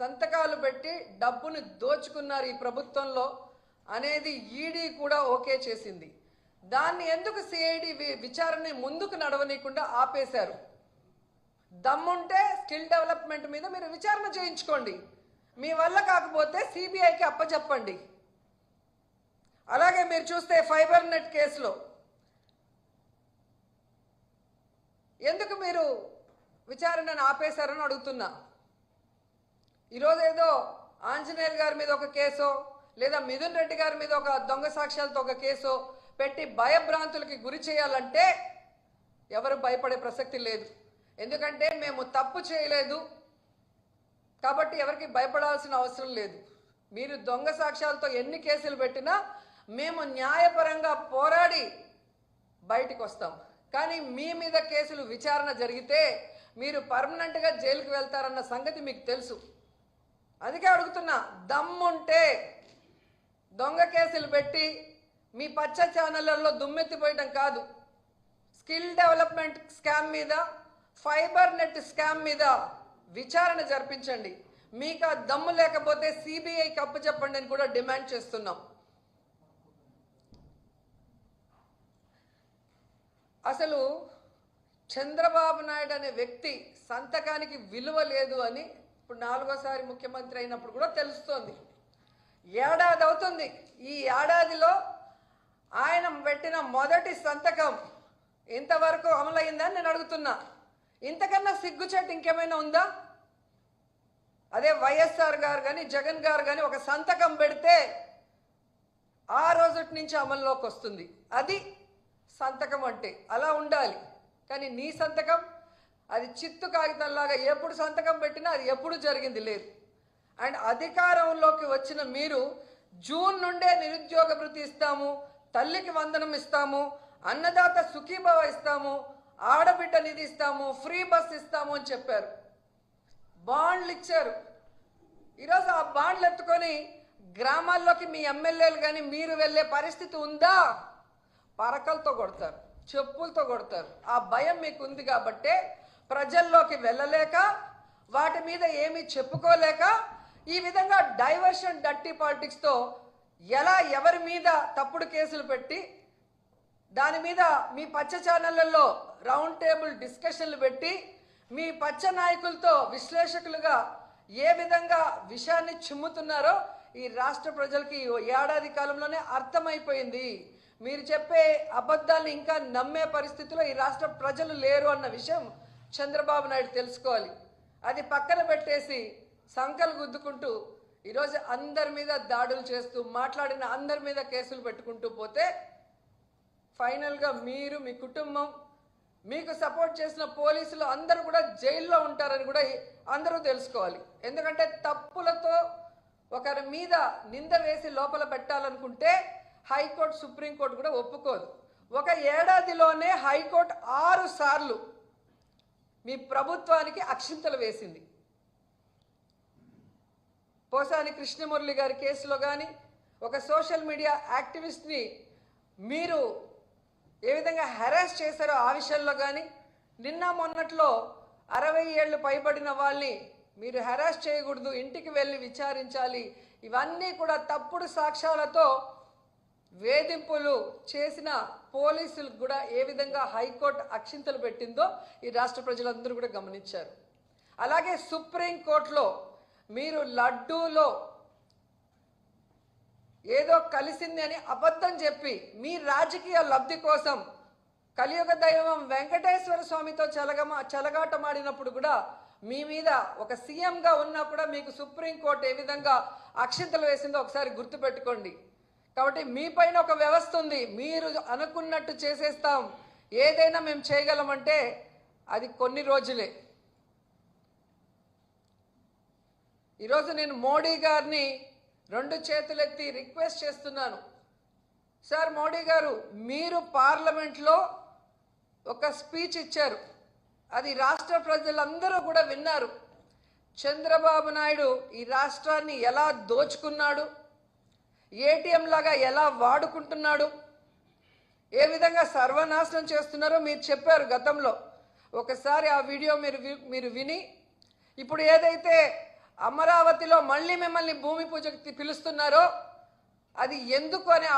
సంతకాలు పెట్టి డబ్బును దోచుకున్నారు ఈ ప్రభుత్వంలో అనేది ఈడీ కూడా ఓకే చేసింది. దాన్ని ఎందుకు సిఐడి విచారణ ముందుకు నడవనీయకుండా ఆపేశారు? దమ్ముంటే స్కిల్ డెవలప్మెంట్ మీద మీరు విచారణ చేయించుకోండి. మీ వల్ల కాకపోతే సిబిఐకి అప్పచెప్పండి. అలాగే మీరు చూస్తే ఫైబర్ నెట్ కేసులో ఎందుకు మీరు విచారణను ఆపేశారని అడుగుతున్నా. ఈరోజు ఏదో ఆంజనేయులు గారి మీద ఒక కేసో లేదా మిథున్ రెడ్డి గారి మీద ఒక దొంగ సాక్ష్యాలతో ఒక కేసో పెట్టి భయభ్రాంతులకి గురి చేయాలంటే ఎవరు భయపడే ప్రసక్తి లేదు. ఎందుకంటే మేము తప్పు చేయలేదు కాబట్టి ఎవరికి భయపడాల్సిన అవసరం లేదు. మీరు దొంగ సాక్ష్యాలతో ఎన్ని కేసులు పెట్టినా మేము న్యాయపరంగా పోరాడి బయటికి వస్తాం. కానీ మీ మీద కేసులు విచారణ జరిగితే మీరు పర్మనెంట్గా జైలుకి వెళ్తారన్న సంగతి మీకు తెలుసు. అందుకే అడుగుతున్నా, దమ్ముంటే దొంగ కేసులు పెట్టి మీ పచ్చ ఛానళ్లలో దుమ్మెత్తిపోయడం కాదు, స్కిల్ డెవలప్మెంట్ స్కామ్ మీద, ఫైబర్ నెట్ స్కామ్ మీద విచారణ జరిపించండి. మీకు ఆ దమ్ము లేకపోతే సిబిఐకి అప్పచెప్పండి అని కూడా డిమాండ్ చేస్తున్నాం. అసలు చంద్రబాబు నాయుడు అనే వ్యక్తి సంతకానికి విలువ లేదు అని ఇప్పుడు 4వ ముఖ్యమంత్రి అయినప్పుడు కూడా తెలుస్తోంది. ఏడాది అవుతుంది. ఈ ఏడాదిలో ఆయన పెట్టిన మొదటి సంతకం ఇంతవరకు అమలైందని నేను అడుగుతున్నా. ఇంతకన్నా సిగ్గుచేటు ఇంకేమైనా ఉందా? అదే వైఎస్ఆర్ గారు కానీ జగన్ గారు కానీ ఒక సంతకం పెడితే ఆ రోజు నుంచి అమల్లోకి వస్తుంది. అది సంతకం అంటే అలా ఉండాలి. కానీ నీ సంతకం అది చిత్తు కాగితంలాగా ఎప్పుడు సంతకం పెట్టినా అది ఎప్పుడు జరిగింది లేదు. అండ్ అధికారంలోకి వచ్చిన మీరు జూన్ నుండే నిరుద్యోగ భృతి ఇస్తాము, తల్లికి వందనం ఇస్తాము, అన్నదాత సుఖీభవ ఇస్తాము, ఆడబిడ్డ నిధి ఇస్తాము, ఫ్రీ బస్ ఇస్తాము అని చెప్పారు. బాండ్లు ఇచ్చారు. ఈరోజు ఆ బాండ్లు ఎత్తుకొని గ్రామాల్లోకి మీ ఎమ్మెల్యేలు కానీ మీరు వెళ్ళే పరిస్థితి ఉందా? పరకలతో కొడతారు, చెప్పులతో కొడతారు. ఆ భయం మీకు ఉంది కాబట్టే ప్రజల్లోకి వెళ్ళలేక, వాటి మీద ఏమీ చెప్పుకోలేక ఈ విధంగా డైవర్షన్ డర్టీ పాలిటిక్స్తో ఎలా ఎవరి మీద తప్పుడు కేసులు పెట్టి దాని మీద మీ పచ్చ ఛానళ్లలో రౌండ్ టేబుల్ డిస్కషన్లు పెట్టి మీ పచ్చ నాయకులతో విశ్లేషకులుగా ఏ విధంగా విషయాన్ని చిమ్ముతున్నారో ఈ రాష్ట్ర ప్రజలకి ఏడాది కాలంలోనే అర్థమైపోయింది. మీరు చెప్పే అబద్ధాలను ఇంకా నమ్మే పరిస్థితిలో ఈ రాష్ట్ర ప్రజలు లేరు అన్న విషయం చంద్రబాబు నాయుడు తెలుసుకోవాలి. అది పక్కన పెట్టేసి సంకలు గుద్దుకుంటూ ఈరోజు అందరి మీద దాడులు చేస్తూ మాట్లాడిన అందరి మీద కేసులు పెట్టుకుంటూ పోతే ఫైనల్గా మీరు, మీ కుటుంబం, మీకు సపోర్ట్ చేసిన పోలీసులు అందరూ కూడా జైల్లో ఉంటారని కూడా అందరూ తెలుసుకోవాలి. ఎందుకంటే తప్పులతో ఒకరి మీద నింద వేసి లోపల పెట్టాలనుకుంటే హైకోర్టు, సుప్రీంకోర్టు కూడా ఒప్పుకోదు. ఒక ఏడాదిలోనే హైకోర్టు 6 సార్లు మీ ప్రభుత్వానికి అక్షింతలు వేసింది. పోసాని కృష్ణమురళి గారి కేసులో కానీ, ఒక సోషల్ మీడియా యాక్టివిస్ట్ని మీరు ఏ విధంగా హెరాస్ చేశారో ఆ విషయంలో కానీ, నిన్న మొన్నట్లో 60 ఏళ్ళు పైబడిన వాళ్ళని మీరు హెరాస్ చేయకూడదు, ఇంటికి వెళ్ళి విచారించాలి, ఇవన్నీ కూడా తప్పుడు సాక్ష్యాలతో వేధింపులు చేసిన పోలీసులకు కూడా ఏ విధంగా హైకోర్టు అక్షింతలు పెట్టిందో ఈ రాష్ట్ర ప్రజలందరూ కూడా గమనించారు. అలాగే సుప్రీంకోర్టులో మీరు లడ్డూలో ఏదో కలిసింది అని అబద్ధం చెప్పి మీ రాజకీయ లబ్ధి కోసం కలియుగ దైవం వెంకటేశ్వర స్వామితో చెలగాటమాడినప్పుడు కూడా మీ మీద ఒక సీఎంగా ఉన్నా కూడా మీకు సుప్రీంకోర్టు ఏ విధంగా అక్షింతలు వేసిందో ఒకసారి గుర్తుపెట్టుకోండి. కాబట్టి మీ పైన ఒక వ్యవస్థ ఉంది. మీరు అనుకున్నట్టు చేసేస్తాం, ఏదైనా మేము చేయగలమంటే అది కొన్ని రోజులే. ఈరోజు నేను మోడీ గారిని 2 చేతులెత్తి రిక్వెస్ట్ చేస్తున్నాను. సార్ మోడీ గారు, మీరు పార్లమెంట్లో ఒక స్పీచ్ ఇచ్చారు, అది రాష్ట్ర ప్రజలందరూ కూడా విన్నారు. చంద్రబాబు నాయుడు ఈ రాష్ట్రాన్ని ఎలా దోచుకున్నాడు, ఏటీఎం లాగా ఎలా వాడుకుంటున్నాడు, ఏ విధంగా సర్వనాశనం చేస్తున్నారో మీరు చెప్పారు గతంలో. ఒకసారి ఆ వీడియో మీరు విని ఇప్పుడు ఏదైతే అమరావతిలో మళ్ళీ మిమ్మల్ని భూమి పూజకి పిలుస్తున్నారో అది ఎందుకు అనే